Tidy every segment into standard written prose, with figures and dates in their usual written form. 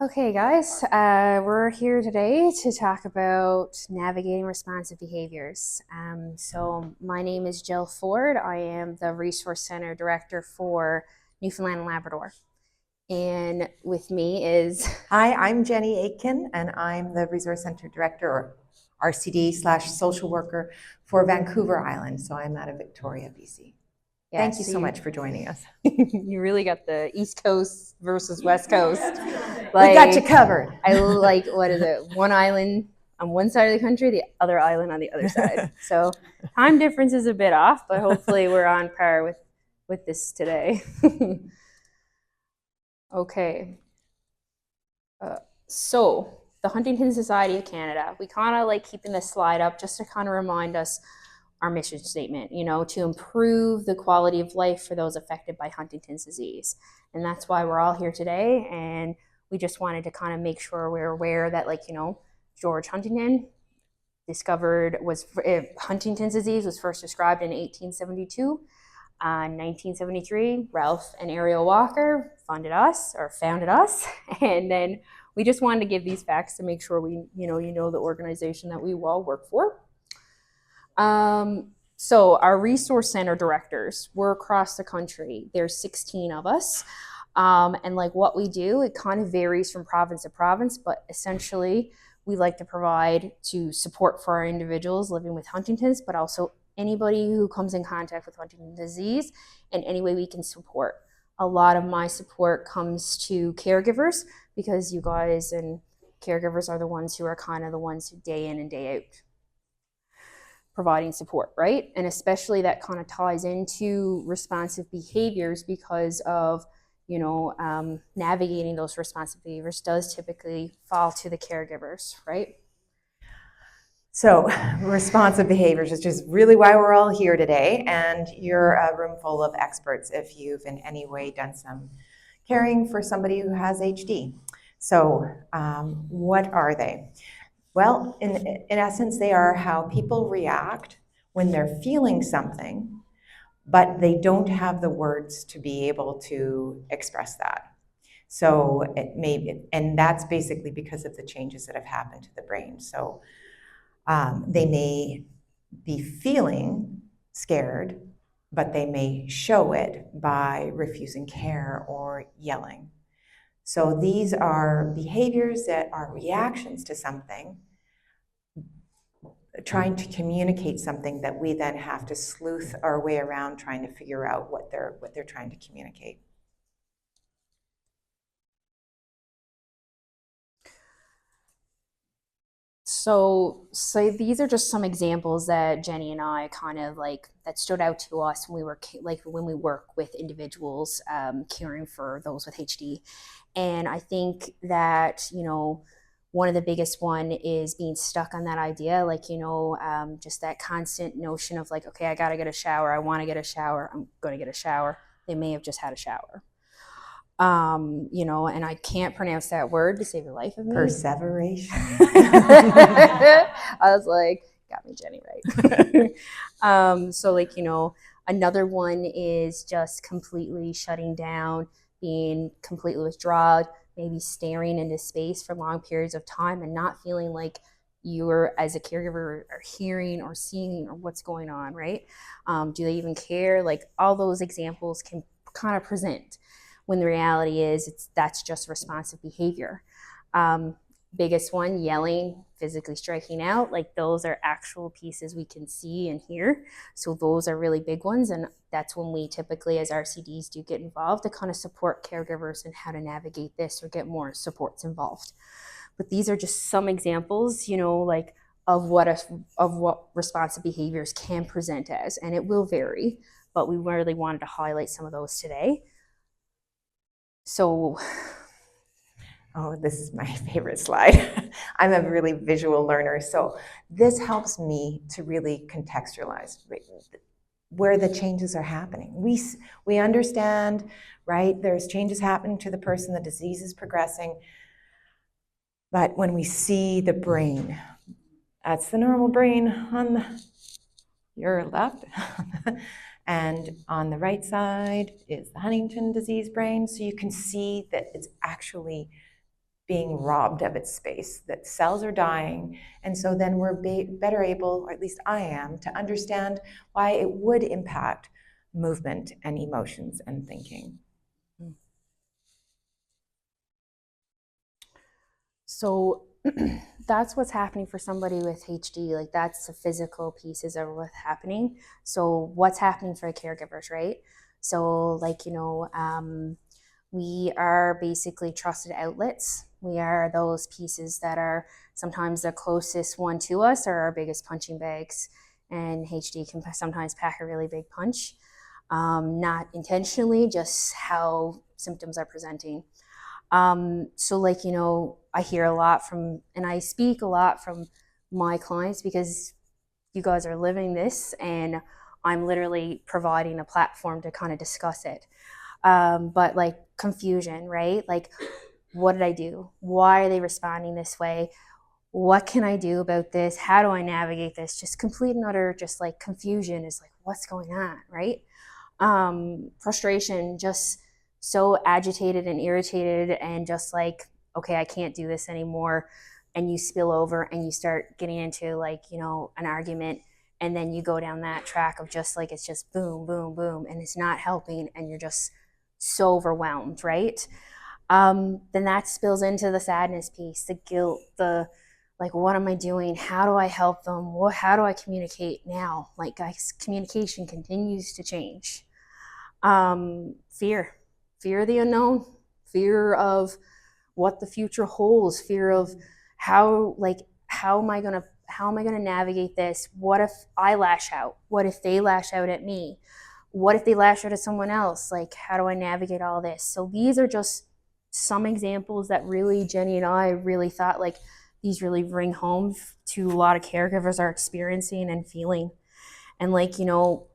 Okay, guys, we're here today to talk about navigating responsive behaviors. So, my name is Jill Ford. I am the Resource Center Director for Newfoundland and Labrador. And with me is. Hi, I'm Jenni Aitken, and I'm the Resource Center Director, or RCD/social worker for Vancouver Island. So I'm out of Victoria, BC. Yeah, Thank you so much for joining us. You really got the East Coast versus West Coast. We got you covered. I like, what is it? One island on one side of the country, the other island on the other side. So time difference is a bit off, but hopefully we're on par with this today. Okay. So the Huntington Society of Canada, we kind of like keeping this slide up just to kind of remind us our mission statement, to improve the quality of life for those affected by Huntington's disease. And that's why we're all here today. And we just wanted to kind of make sure we're aware that, George Huntington Huntington's disease was first described in 1872. In 1973, Ralph and Ariel Walker founded us. And then we just wanted to give these facts to make sure we, the organization that we all work for. So our resource center directors, we're across the country. There's 16 of us. And what we do, it kind of varies from province to province, but essentially we like to provide to support for our individuals living with Huntington's, but also anybody who comes in contact with Huntington's disease in any way we can support. A lot of my support comes to caregivers, because you guys and caregivers are the ones who are kind of the ones who day in and day out providing support, right? And especially that kind of ties into responsive behaviors, because of navigating those responsive behaviors does typically fall to the caregivers, right? So responsive behaviors is just really why we're all here today, and you're a room full of experts if you've in any way done some caring for somebody who has HD. So what are they? Well, in essence, they are how people react when they're feeling something, but they don't have the words to be able to express that. So and that's basically because of the changes that have happened to the brain. So they may be feeling scared, but they may show it by refusing care or yelling. So these are behaviors that are reactions to something, trying to communicate something that we then have to sleuth our way around trying to figure out what they're trying to communicate. So these are just some examples that Jenni and I kind of that stood out to us when we work with individuals caring for those with HD. And I think that, one of the biggest one is being stuck on that idea, just that constant notion of okay, I gotta get a shower, I wanna get a shower, I'm gonna get a shower. They may have just had a shower. And I can't pronounce that word to save the life of me. Perseveration. I was like, got me, Jenni, right? So another one is just completely shutting down, being completely withdrawn, maybe staring into space for long periods of time and not feeling like you're, as a caregiver, are hearing or seeing or what's going on, right? Do they even care? All those examples can kind of present, when the reality is that's just responsive behavior. Biggest one, yelling, physically striking out, those are actual pieces we can see and hear. So those are really big ones, and that's when we typically, as RCDs, do get involved to kind of support caregivers in how to navigate this or get more supports involved. But these are just some examples, of what responsive behaviors can present as, and it will vary, but we really wanted to highlight some of those today. So, oh, this is my favorite slide. I'm a really visual learner, so this helps me to really contextualize where the changes are happening. We understand, right? There's changes happening to the person, the disease is progressing, but when we see the brain, that's the normal brain on your left. And on the right side is the Huntington disease brain. So you can see that it's actually being robbed of its space, that cells are dying. And so then we're better able, or at least I am, to understand why it would impact movement and emotions and thinking. So that's what's happening for somebody with HD. Like that's the physical pieces of what's happening. So what's happening for the caregivers, right? So like, we are basically trusted outlets. We are those pieces that are sometimes the closest one to us or our biggest punching bags. And HD can sometimes pack a really big punch. Not intentionally, just how symptoms are presenting. So like, I hear a lot from, and I speak a lot from my clients because you guys are living this and I'm literally providing a platform to kind of discuss it. But like confusion, right? Like, what did I do? Why are they responding this way? What can I do about this? How do I navigate this? Just complete and utter, just like confusion is like, what's going on, right? Frustration, just so agitated and irritated and just like, okay, I can't do this anymore. And you spill over and you start getting into like, an argument. And then you go down that track of just like, it's just boom, boom, boom. And it's not helping. And you're just so overwhelmed, right? Then that spills into the sadness piece, the guilt, the like, what am I doing? How do I help them? How do I communicate now? Like, guys, communication continues to change. Fear of the unknown, fear of what the future holds, fear of how am I gonna navigate this? What if I lash out? What if they lash out at me? What if they lash out at someone else? Like, how do I navigate all this? So these are just some examples that really Jenni and I really thought like these really ring home to a lot of caregivers are experiencing and feeling. And like,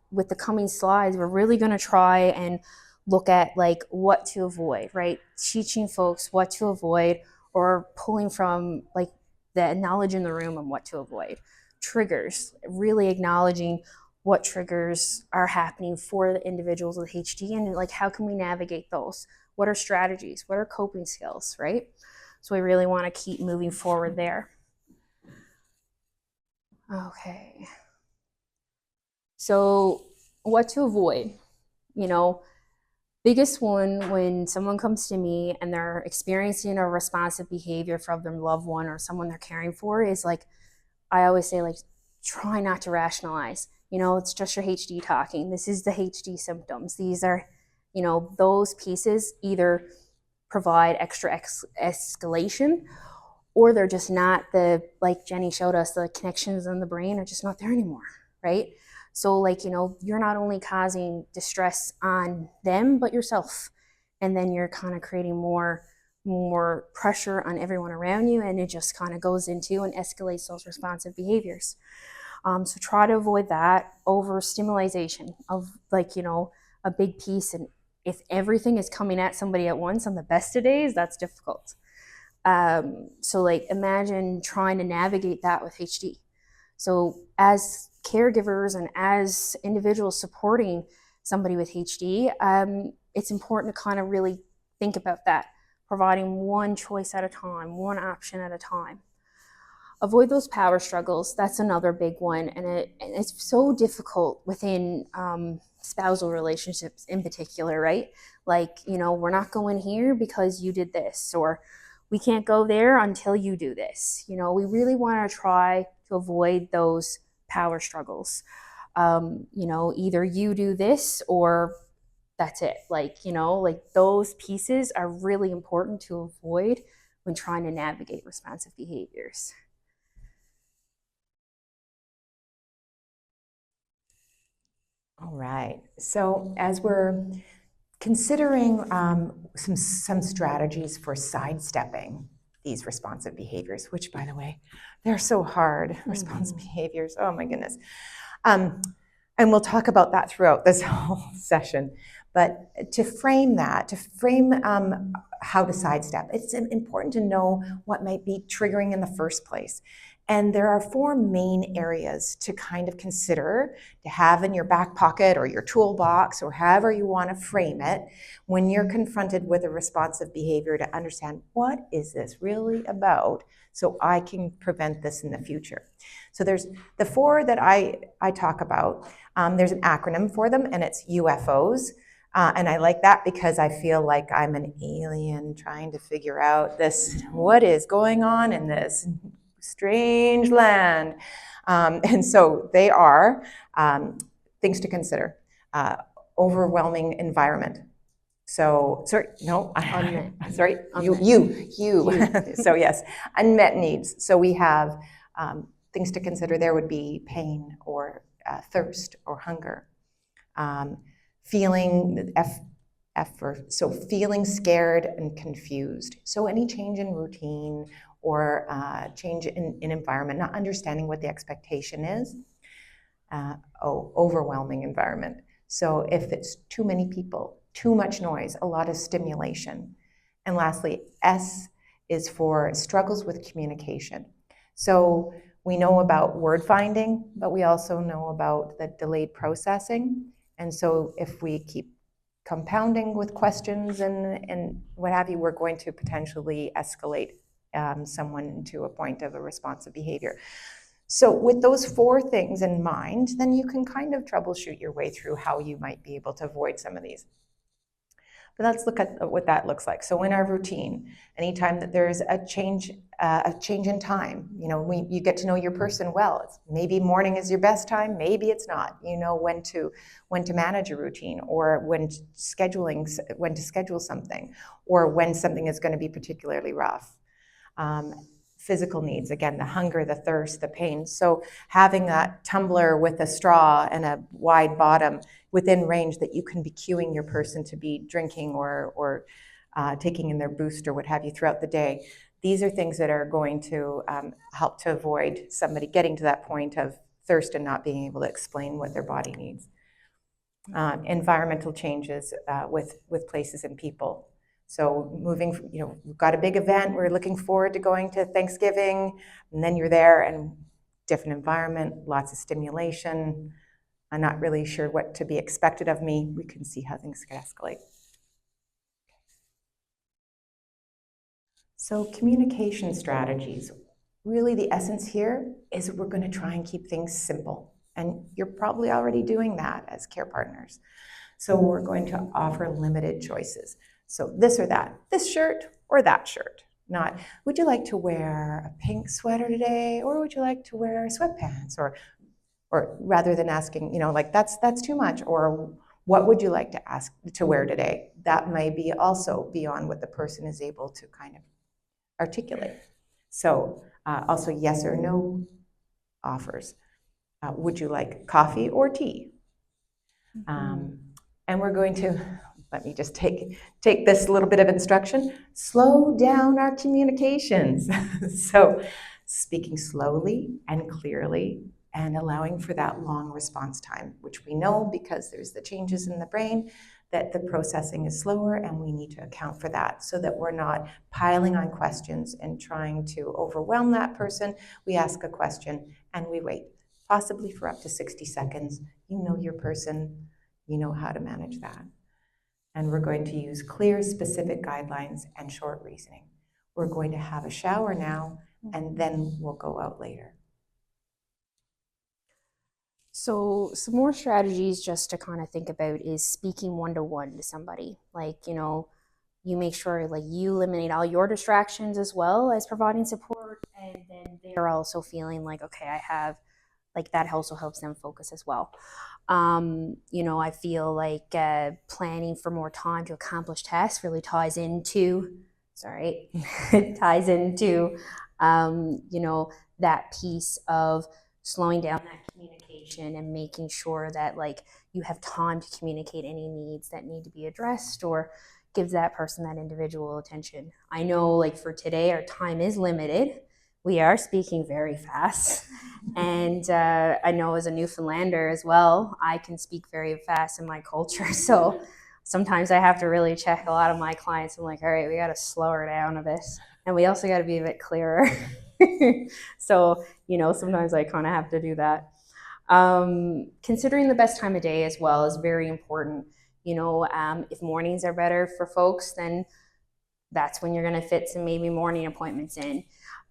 with the coming slides, we're really going to try and look at like what to avoid, right? Teaching folks what to avoid or pulling from like the knowledge in the room on what to avoid. Triggers, really acknowledging what triggers are happening for the individuals with HD and like how can we navigate those? What are strategies? What are coping skills, right? So we really want to keep moving forward there. Okay. So what to avoid, biggest one when someone comes to me and they're experiencing a responsive behavior from their loved one or someone they're caring for is like, I always say like, try not to rationalize, it's just your HD talking. This is the HD symptoms. These are, those pieces either provide extra escalation or they're just not like Jenni showed us, the connections in the brain are just not there anymore, right? So like, you're not only causing distress on them, but yourself. And then you're kind of creating more pressure on everyone around you. And it just kind of goes into and escalates those responsive behaviors. So try to avoid that overstimulation of like, a big piece. And if everything is coming at somebody at once on the best of days, that's difficult. So like imagine trying to navigate that with HD. So as caregivers and as individuals supporting somebody with HD, it's important to kind of really think about that, providing one choice at a time, one option at a time. Avoid those power struggles. That's another big one. And it's so difficult within spousal relationships in particular, right? Like, we're not going here because you did this, or we can't go there until you do this. We really want to try to avoid those power struggles. Either you do this or that's it. Like those pieces are really important to avoid when trying to navigate responsive behaviors. All right. So as we're considering some strategies for sidestepping these responsive behaviors, which, by the way, they're so hard, responsive behaviors, oh my goodness. And we'll talk about that throughout this whole session. But to frame how to sidestep, it's important to know what might be triggering in the first place. And there are 4 main areas to kind of consider, to have in your back pocket or your toolbox or however you want to frame it when you're confronted with a responsive behavior, to understand, what is this really about, so I can prevent this in the future. So there's the 4 that I talk about. There's an acronym for them, and it's UFOs. And I like that because I feel like I'm an alien trying to figure out this, what is going on in this strange land. And so they are things to consider. Overwhelming environment. So, sorry, no, sorry, you. So yes, unmet needs. So we have things to consider. There would be pain or thirst or hunger. Feeling so feeling scared and confused. So any change in routine or change in environment, not understanding what the expectation is. Overwhelming environment. So if it's too many people, too much noise, a lot of stimulation. And lastly, S is for struggles with communication. So we know about word finding, but we also know about the delayed processing. And so if we keep compounding with questions and what have you, we're going to potentially escalate someone to a point of a responsive behavior. So with those 4 things in mind, then you can kind of troubleshoot your way through how you might be able to avoid some of these. But let's look at what that looks like. So in our routine, anytime that there's a change in time, you get to know your person well. Maybe morning is your best time, maybe it's not. You know when to manage a routine, or when to schedule something, or when something is going to be particularly rough. Physical needs, again, the hunger, the thirst, the pain. So having that tumbler with a straw and a wide bottom within range that you can be cueing your person to be drinking or taking in their boost or what have you throughout the day. These are things that are going to help to avoid somebody getting to that point of thirst and not being able to explain what their body needs. Environmental changes with places and people. So moving, we've got a big event, we're looking forward to going to Thanksgiving, and then you're there and different environment, lots of stimulation. I'm not really sure what to be expected of me. We can see how things could escalate. So communication strategies. Really the essence here is we're going to try and keep things simple. And you're probably already doing that as care partners. So we're going to offer limited choices. So this or that, this shirt or that shirt. Not, would you like to wear a pink sweater today, or would you like to wear sweatpants? Or rather than asking, like that's too much, or what would you like to wear today? That may be also beyond what the person is able to kind of articulate. So also yes or no offers. Would you like coffee or tea? And we're going to, let me just take this little bit of instruction, slow down our communications. So speaking slowly and clearly and allowing for that long response time, which we know because there's the changes in the brain that the processing is slower, and we need to account for that so that we're not piling on questions and trying to overwhelm that person. We ask a question and we wait, possibly for up to 60 seconds. You know your person, you know how to manage that. And we're going to use clear, specific guidelines and short reasoning. We're going to have a shower now, and then we'll go out later. So some more strategies just to kind of think about is speaking one-to-one to somebody. Like, you make sure like you eliminate all your distractions as well as providing support, and then they're also feeling like, okay, I have, like that also helps them focus as well. I feel like planning for more time to accomplish tasks really ties into that piece of slowing down that communication and making sure that like you have time to communicate any needs that need to be addressed, or gives that person that individual attention. I know like for today our time is limited. We are speaking very fast. And I know as a Newfoundlander as well, I can speak very fast in my culture. So sometimes I have to really check a lot of my clients. I'm like, all right, we got to slow her down a bit. And we also got to be a bit clearer. So, sometimes I kind of have to do that. Considering the best time of day as well is very important. If mornings are better for folks, then that's when you're going to fit some maybe morning appointments in.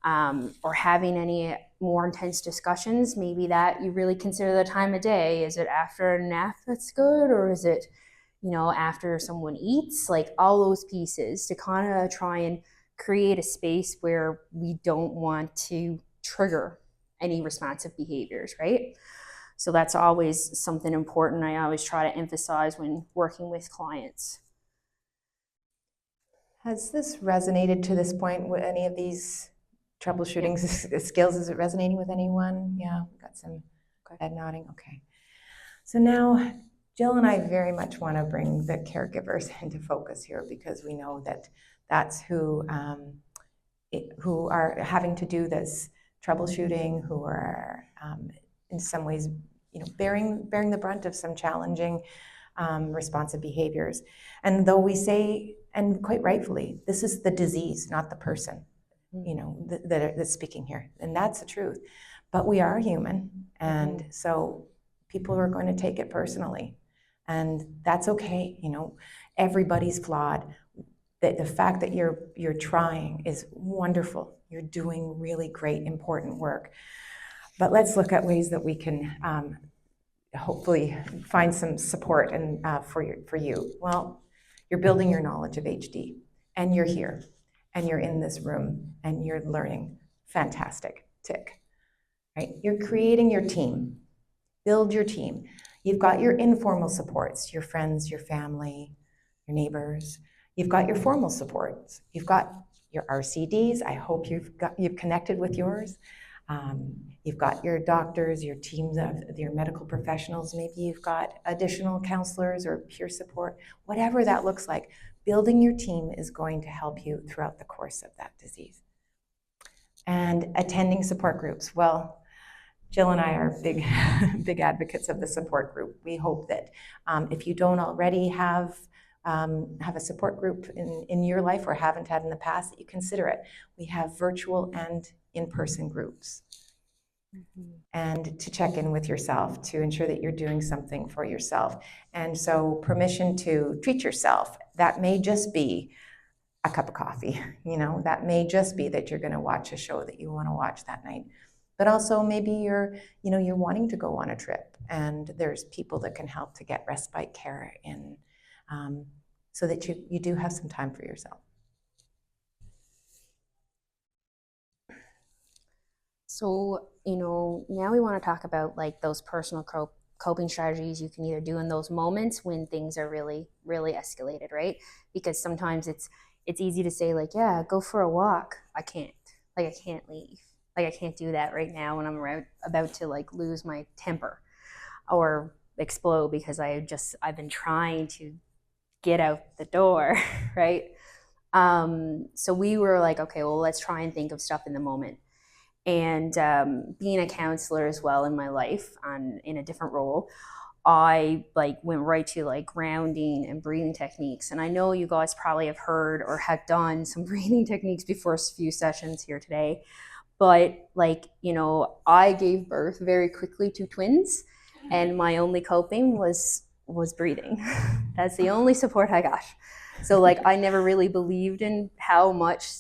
Or having any more intense discussions, maybe that you really consider the time of day. Is it after a nap that's good, or is it, after someone eats? Like all those pieces to kind of try and create a space where we don't want to trigger any responsive behaviors, right? So that's always something important I always try to emphasize when working with clients. Has this resonated to this point with any of these troubleshooting skills? Is it resonating with anyone? Yeah, we've got some head nodding. Okay. So now Jill and I very much want to bring the caregivers into focus here, because we know that that's who are having to do this troubleshooting, who are in some ways, bearing the brunt of some challenging responsive behaviors. And though we say, and quite rightfully, this is the disease, not the person, that's speaking here, and that's the truth. But we are human, and so people are going to take it personally, and that's okay. Everybody's flawed. The fact that you're trying is wonderful. You're doing really great, important work. But let's look at ways that we can hopefully find some support and for you. Well, you're building your knowledge of HD, and you're here, and you're in this room, and you're learning. Fantastic. Tick. Right? You're creating your team. Build your team. You've got your informal supports, your friends, your family, your neighbors. You've got your formal supports. You've got your RCDs. I hope you've connected with yours. You've got your doctors, your teams of your medical professionals. Maybe you've got additional counselors or peer support. Whatever that looks like, building your team is going to help you throughout the course of that disease. And attending support groups. Well, Jill and I are big advocates of the support group. We hope that if you don't already have a support group in your life, or haven't had in the past, that you consider it. We have virtual and in-person groups. And to check in with yourself, to ensure that you're doing something for yourself. And so permission to treat yourself. That may just be a cup of coffee, that may just be that you're going to watch a show that you want to watch that night. But also maybe you're wanting to go on a trip, and there's people that can help to get respite care in, so that you do have some time for yourself. So, now we want to talk about like those personal coping strategies you can either do in those moments when things are really, really escalated, right? Because sometimes it's easy to say like, yeah, go for a walk. I can't leave. Like I can't do that right now when I'm about to like lose my temper or explode because I've been trying to get out the door, right? So we were like, okay, well, let's try and think of stuff in the moment. And being a counselor as well in my life, in a different role, I went right to grounding and breathing techniques. And I know you guys probably have heard or have done some breathing techniques before a few sessions here today. But I gave birth very quickly to twins, and my only coping was breathing. That's the only support I got. So I never really believed in how much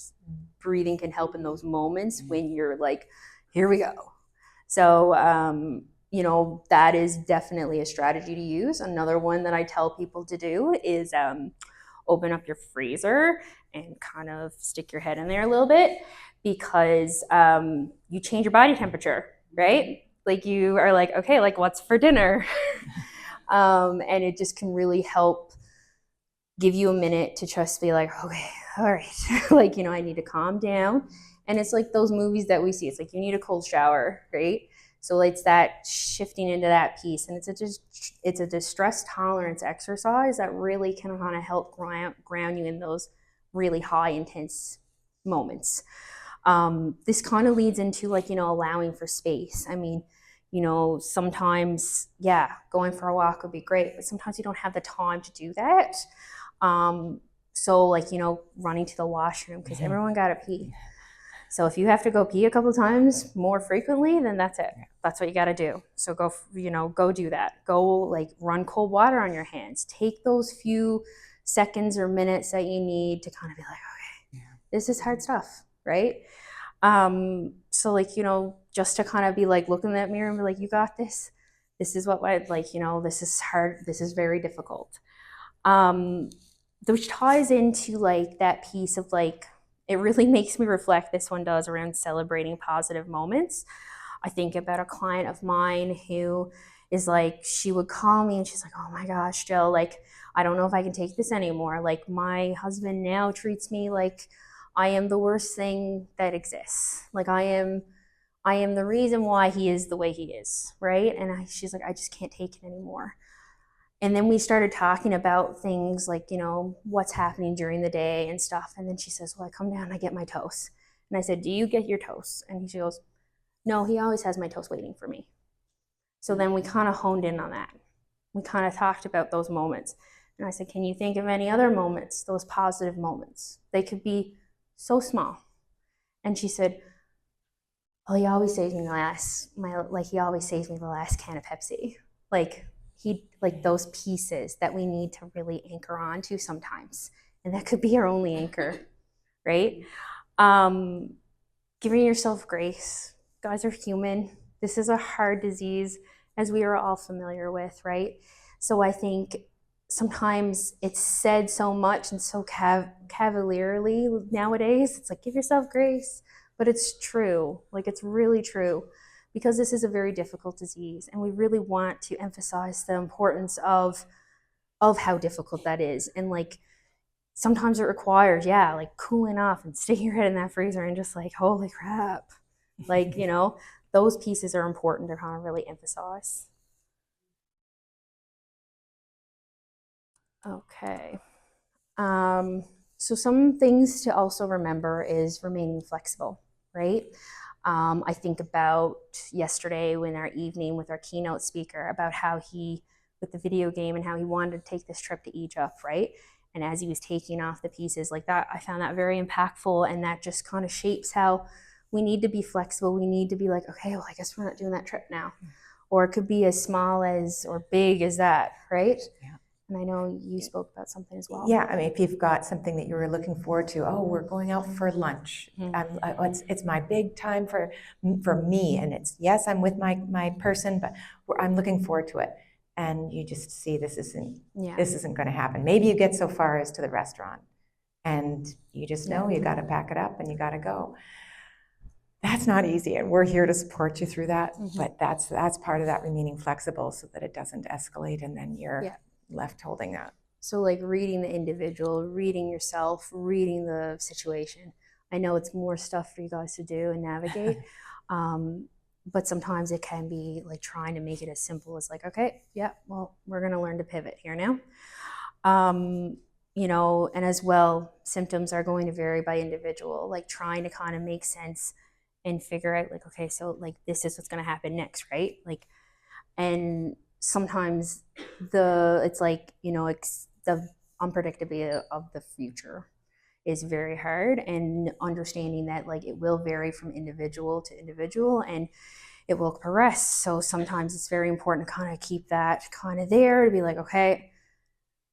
breathing can help in those moments when you're like, here we go. So, that is definitely a strategy to use. Another one that I tell people to do is open up your freezer and kind of stick your head in there a little bit, because you change your body temperature, right? You are like, okay, what's for dinner? And it just can really help give you a minute to just be like, okay, all right. I need to calm down. And it's like those movies that we see. It's like you need a cold shower, right? So it's that shifting into that piece. And it's a distress tolerance exercise that really can kind of help ground you in those really high, intense moments. This kind of leads into allowing for space. I mean, sometimes, yeah, going for a walk would be great, but sometimes you don't have the time to do that. So running to the washroom because everyone got to pee. So if you have to go pee a couple times more frequently, then that's it. That's what you got to do. So go, go do that. Go like run cold water on your hands. Take those few seconds or minutes that you need to kind of be like, okay, this is hard stuff, right? So like, just to kind of be like, look in that mirror and be like, you got this. This is what I like, this is hard. This is very difficult. Which ties into like that piece of like, it really makes me reflect, this one does, around celebrating positive moments. I think about a client of mine who is like, she would call me and she's like, oh my gosh, Jill, like, I don't know if I can take this anymore. Like, my husband now treats me like I am the worst thing that exists. Like, I am the reason why he is the way he is, right? And she's like, I just can't take it anymore. And then we started talking about things like, what's happening during the day and stuff. And then she says, well, I come down and I get my toast. And I said, do you get your toast? And she goes, no, he always has my toast waiting for me. So then we kind of honed in on that. We kind of talked about those moments. And I said, can you think of any other moments, those positive moments? They could be so small. And she said, well, he always saves me he always saves me the last can of Pepsi. Like those pieces that we need to really anchor on to sometimes. And that could be our only anchor, right? Giving yourself grace. Guys are human. This is a hard disease, as we are all familiar with, right? So I think sometimes it's said so much and so cavalierly nowadays. It's like, give yourself grace. But it's true. Like, it's really true. Because this is a very difficult disease, and we really want to emphasize the importance of how difficult that is. And like, sometimes it requires, like cooling off and sticking your head in that freezer and just like, holy crap. Like, those pieces are important to kind of really emphasize. Okay. So some things to also remember is remaining flexible, right? I think about yesterday in our evening with our keynote speaker about how he, with the video game, and how he wanted to take this trip to Egypt, right? And as he was taking off the pieces like that, I found that very impactful, and that just kind of shapes how we need to be flexible. We need to be like, okay, well, I guess we're not doing that trip now. Or it could be as small as or big as that, right? Yeah. And I know you spoke about something as well. Yeah, I mean, if you've got something that you were looking forward to, oh, we're going out for lunch. It's my big time for me, and it's, yes, I'm with my person, but I'm looking forward to it. And you just see this isn't going to happen. Maybe you get so far as to the restaurant, and you just know you got to pack it up and you got to go. That's not easy, and we're here to support you through that. But that's part of that remaining flexible, so that it doesn't escalate, and then you're left holding that. So like reading the individual, reading yourself, reading the situation. I know it's more stuff for you guys to do and navigate, but sometimes it can be like trying to make it as simple as like, okay, well, we're going to learn to pivot here now. And as well, symptoms are going to vary by individual, like trying to kind of make sense and figure out like, okay, so like this is what's going to happen next, right? Like, and sometimes it's like, the unpredictability of the future is very hard, and understanding that like it will vary from individual to individual and it will progress. So sometimes it's very important to kind of keep that kind of there, to be like, okay,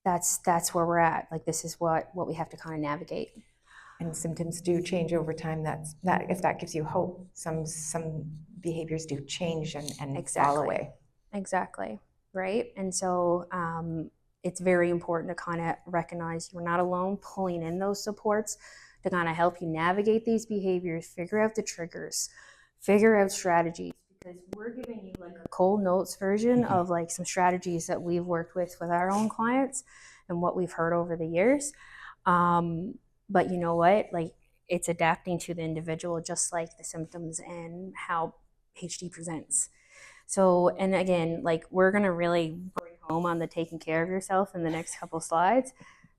that's where we're at. Like, this is what we have to kind of navigate. And symptoms do change over time. That if that gives you hope, some behaviors do change and fall away. Exactly. Right. And so it's very important to kind of recognize you're not alone, pulling in those supports to kind of help you navigate these behaviors, figure out the triggers, figure out strategies, because we're giving you like a cold notes version of like some strategies that we've worked with our own clients and what we've heard over the years. But you know what? Like, it's adapting to the individual, just like the symptoms and how HD presents. So, and again, like, we're going to really bring home on the taking care of yourself in the next couple slides.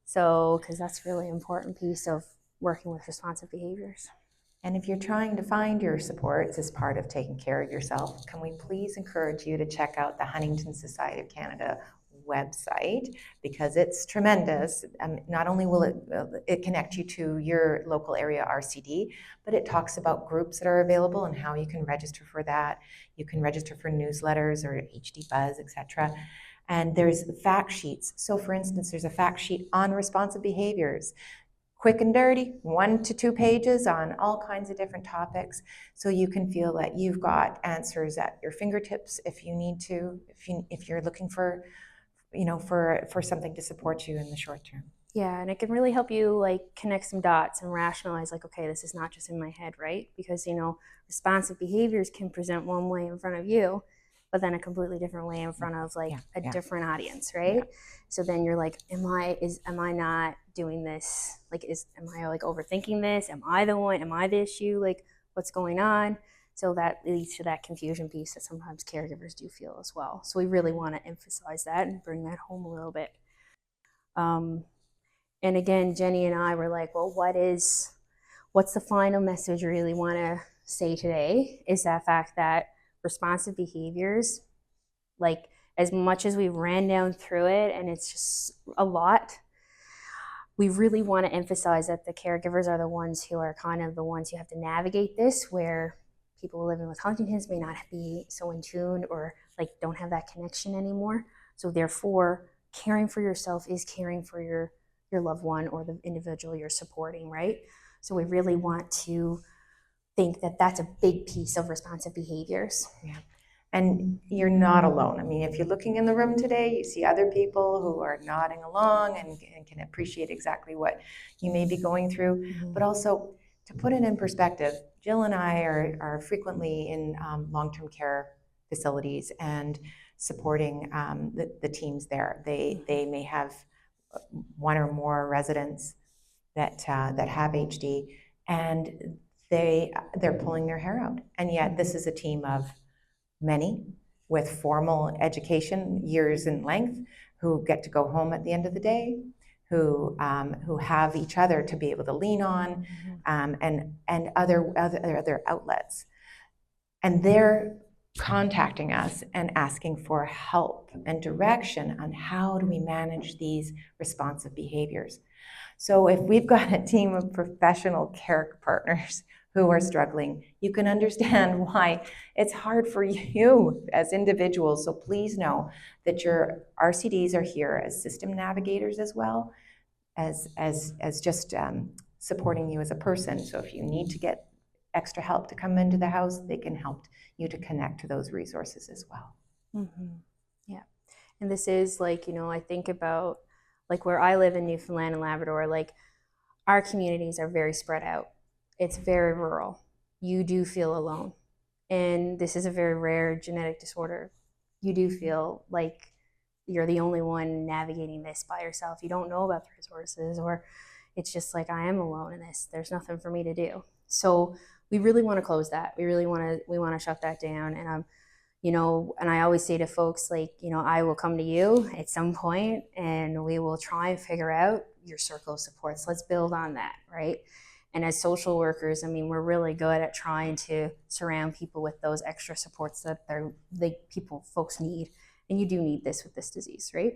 So, because that's really important piece of working with responsive behaviors. And if you're trying to find your supports as part of taking care of yourself, can we please encourage you to check out the Huntington Society of Canada website because it's tremendous. Not only will it connect you to your local area RCD, but it talks about groups that are available and how you can register for that. You can register for newsletters or HD Buzz, etc. And there's fact sheets. So for instance, there's a fact sheet on responsive behaviors. Quick and dirty, 1 to 2 pages on all kinds of different topics, so you can feel that you've got answers at your fingertips if you need to, if you're looking for, for something to support you in the short term. Yeah, and it can really help you like connect some dots and rationalize like, okay, this is not just in my head, right? Because responsive behaviors can present one way in front of you, but then a completely different way in front of like a different audience, right? Yeah. So then you're like, am I not doing this? Like, am I like overthinking this? Am I the issue? Like, what's going on? So that leads to that confusion piece that sometimes caregivers do feel as well. So we really want to emphasize that and bring that home a little bit. And again, Jenni and I were like, well, what's the final message we really want to say today is that fact that responsive behaviors, like as much as we ran down through it and it's just a lot, we really want to emphasize that the caregivers are the ones who are kind of the ones who have to navigate this, where people living with Huntington's may not be so in tune or like don't have that connection anymore. So therefore, caring for yourself is caring for your loved one or the individual you're supporting, right? So we really want to think that that's a big piece of responsive behaviors. Yeah. And you're not alone. I mean, if you're looking in the room today, you see other people who are nodding along and can appreciate exactly what you may be going through. Mm-hmm. But also, to put it in perspective, Jill and I are frequently in long-term care facilities and supporting the teams there. They may have one or more residents that have HD, and they're pulling their hair out. And yet this is a team of many with formal education, years in length, who get to go home at the end of the day, who have each other to be able to lean on, and other outlets. And they're contacting us and asking for help and direction on how do we manage these responsive behaviors. So if we've got a team of professional care partners who are struggling, you can understand why it's hard for you as individuals. So please know that your RCDs are here as system navigators as well as just supporting you as a person. So if you need to get extra help to come into the house, they can help you to connect to those resources as well. Mm-hmm. Yeah. And this is like, I think about like where I live in Newfoundland and Labrador, like our communities are very spread out. It's very rural. You do feel alone. And this is a very rare genetic disorder. You do feel like you're the only one navigating this by yourself. You don't know about the resources, or it's just like, I am alone in this. There's nothing for me to do. So we really want to close that. We want to shut that down. And and I always say to folks, like, I will come to you at some point and we will try and figure out your circle of supports. Let's build on that, right? And as social workers, I mean, we're really good at trying to surround people with those extra supports that folks need. And you do need this with this disease, right?